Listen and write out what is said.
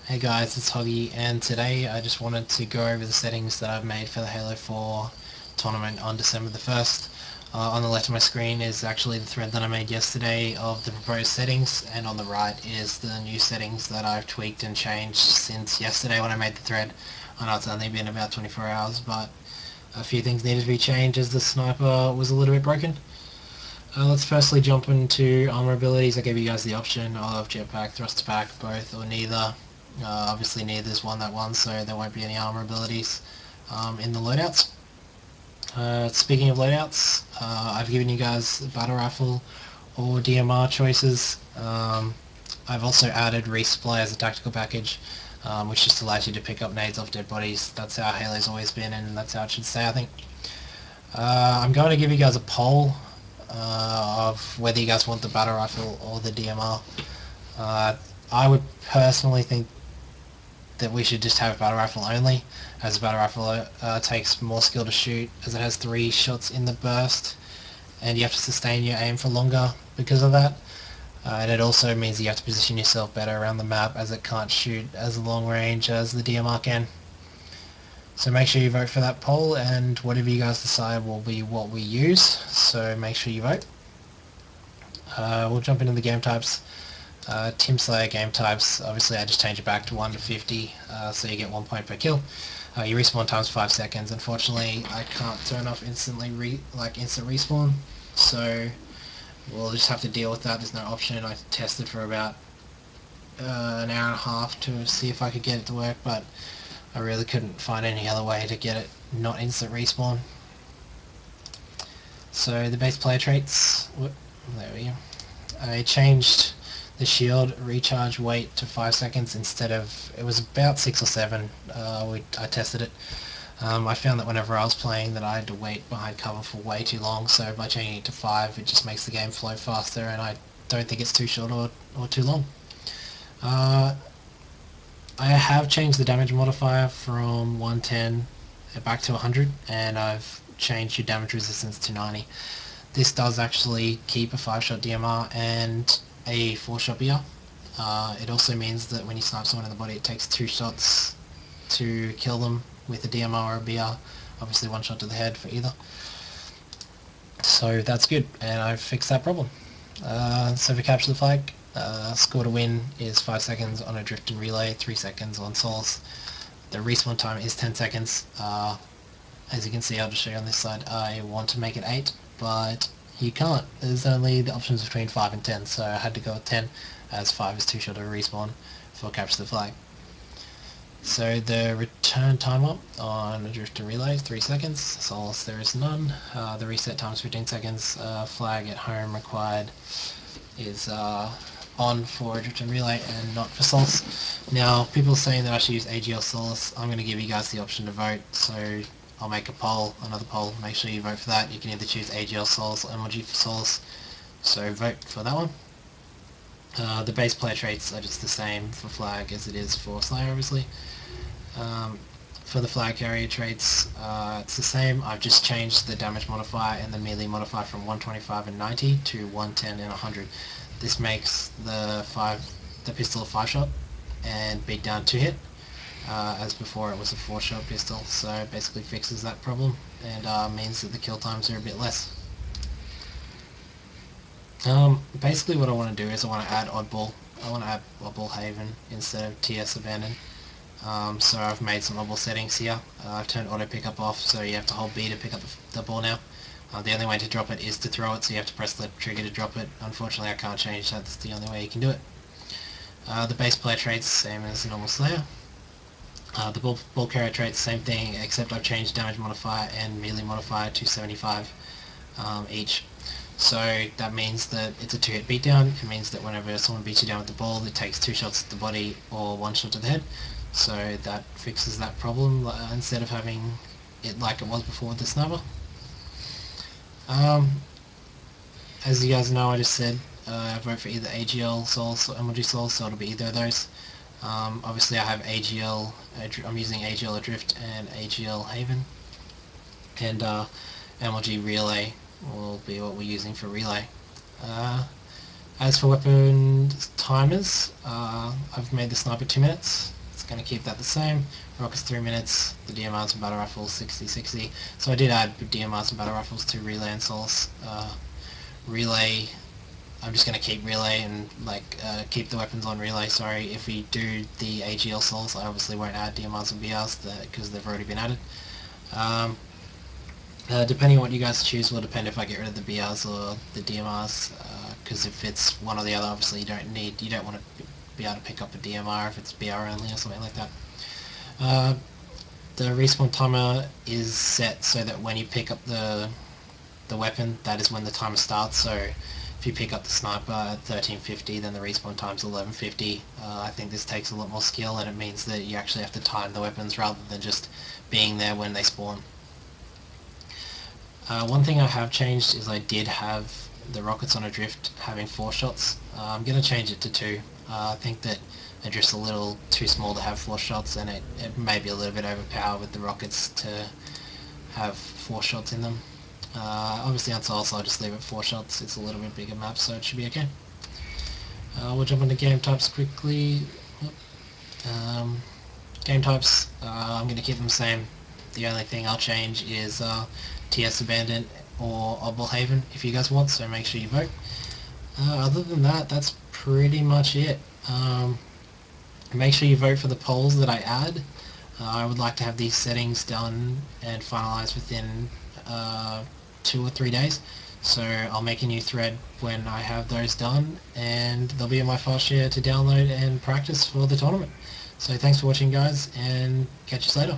Hey guys, it's Hoggy, and today I just wanted to go over the settings that I've made for the Halo 4 tournament on December the 1st. On the left of my screen is actually the thread that I made yesterday of the proposed settings, and on the right is the new settings that I've tweaked and changed since yesterday when I made the thread. I know it's only been about 24 hours, but a few things needed to be changed as the sniper was a little bit broken. Let's firstly jump into armor abilities. I gave you guys the option of jetpack, thruster pack, both or neither. Obviously neither's won that one, so there won't be any armor abilities in the loadouts. Speaking of loadouts, I've given you guys battle rifle or DMR choices. I've also added resupply as a tactical package, which just allows you to pick up nades off dead bodies. That's how Halo's always been, and that's how it should stay, I think. I'm going to give you guys a poll of whether you guys want the battle rifle or the DMR. I would personally think that we should just have battle rifle only, as a battle rifle takes more skill to shoot, as it has 3 shots in the burst, and you have to sustain your aim for longer because of that. And it also means you have to position yourself better around the map, as it can't shoot as long range as the DMR can. So make sure you vote for that poll, and whatever you guys decide will be what we use, so make sure you vote. We'll jump into the game types. Team Slayer game types, obviously I just change it back to 1 to 50, so you get 1 point per kill. Your respawn time's 5 seconds. Unfortunately, I can't turn off instant respawn, so we'll just have to deal with that. There's no option. I tested for about an hour and a half to see if I could get it to work, but I really couldn't find any other way to get it not instant respawn. So the base player traits, there we go. I changed the shield recharge wait to 5 seconds instead of, it was about 6 or 7. I tested it. I found that whenever I was playing that I had to wait behind cover for way too long, so by changing it to 5 it just makes the game flow faster, and I don't think it's too short or too long. I have changed the damage modifier from 110 back to 100, and I've changed your damage resistance to 90. This does actually keep a 5-shot DMR and a 4-shot BR. It also means that when you snipe someone in the body, it takes 2 shots to kill them with a DMR or a BR. Obviously 1 shot to the head for either. So that's good, and I've fixed that problem. So for capture the flag, score to win is 5 seconds on a drift and relay, 3 seconds on source. The respawn time is 10 seconds. As you can see, I'll just show you on this side, I want to make it 8, but you can't. There's only the options between 5 and 10, so I had to go with 10, as 5 is too short of a respawn for capture the flag. So the return timer on a drift and relay is 3 seconds, Source there is none. The reset time is 15 seconds, flag at home required is on for drift and relay and not for Source. Now, people are saying that I should use ACL Source. I'm going to give you guys the option to vote, so I'll make a poll, another poll, make sure you vote for that. You can either choose AGL Source or MLG for Source, so vote for that one. The base player traits are just the same for Flag as it is for Slayer, obviously. For the Flag carrier traits, it's the same. I've just changed the damage modifier and the melee modifier from 125 and 90 to 110 and 100. This makes the pistol a 5-shot and beat down 2 hit. As before it was a 4-shot pistol, so it basically fixes that problem and means that the kill times are a bit less. Basically what I want to do is I want to add Oddball. I want to add Oddball Haven instead of TS Abandon. So I've made some oddball settings here. I've turned auto pickup off, so you have to hold B to pick up the ball now. The only way to drop it is to throw it, so you have to press the trigger to drop it. Unfortunately I can't change that, that's the only way you can do it. The base player traits, same as the normal Slayer. The ball carrier traits, same thing, except I've changed damage modifier and melee modifier to 75 each. So that means that it's a 2-hit beatdown. It means that whenever someone beats you down with the ball, it takes 2 shots at the body or 1 shot to the head. So that fixes that problem instead of having it like it was before with the sniper. As you guys know, I just said I vote for either AGL Souls or MLG Souls, so it'll be either of those. Obviously I have AGL, I'm using AGL Adrift and AGL Haven, and MLG Relay will be what we're using for Relay. As for weapon timers, I've made the sniper 2 minutes, going to keep that the same. Rockets 3 minutes, the DMRs and battle rifles 60-60. So I did add DMRs and battle rifles to relay and souls. Relay, I'm just going to keep relay and keep the weapons on relay. Sorry, if we do the ACL souls, I obviously won't add DMRs and BRs because they've already been added. Depending on what you guys choose will depend if I get rid of the BRs or the DMRs, because if it's one or the other, obviously you don't want to be able to pick up a DMR if it's BR only or something like that. The respawn timer is set so that when you pick up the weapon, that is when the timer starts. So if you pick up the sniper at 1350, then the respawn time's 1150. I think this takes a lot more skill, and it means that you actually have to time the weapons rather than just being there when they spawn. One thing I have changed is I did have the rockets on Adrift having 4 shots. I'm going to change it to 2. I think that Adrift's a little too small to have 4 shots, and it may be a little bit overpowered with the rockets to have 4 shots in them. Obviously on Soul, so I'll just leave it 4 shots. It's a little bit bigger map, so it should be okay. We'll jump into game types quickly. Game types, I'm going to keep them the same. The only thing I'll change is TS Abandoned or Obblehaven if you guys want, so make sure you vote. Other than that, that's pretty much it. Make sure you vote for the polls that I add. I would like to have these settings done and finalized within 2 or 3 days. So I'll make a new thread when I have those done, and they'll be in my file share to download and practice for the tournament. So thanks for watching, guys, and catch you later.